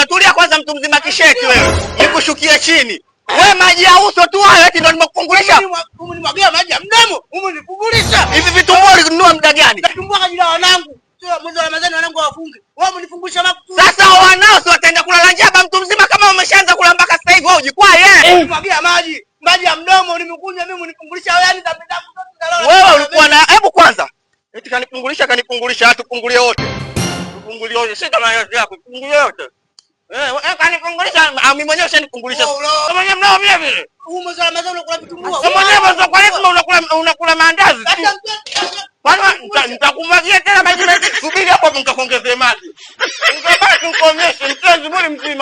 Tulia kwanza mtu mzima kisheti wewe. Nikushukia chini. Wewe maji ya uso tu hayo eti ndio nimekufungulisha. Umenimwagia maji ya mdomo, umenifungulisha. Hivi vitumbua ulinunua muda gani? Vitumbua kwa ajili ya wanangu. Sio mwezi wa Ramadhani wanangu wafunge. Wewe umenifungulisha makusudi. Sasa wanao si wataenda kulala njaa mtu mzima kama umeshaanza kula mpaka sasa hivi wewe ujikwaa Umenimwagia maji ya mdomo nimekunywa mimi unifungulisha wewe yani dhambi zangu zote. Wewe ulikuwa na hebu kwanza. Eti kanifungulisha tufungulie wote. Tufungulie wote. Sasa kama yako tufungulie wote. Kanifungulisha mimi mwenyewe ushanifungulisha. Kama nyinyi mnao vile vile. Mwezi wa Ramadhani unakula vitumbua. Kama nyinyi kwa nini unakula maandazi? Bwana nitakumwagia tena maji mengi. Subiri hapo nikakuongezee maji. Ningabaki nikuonyeshe mpenzi mzima.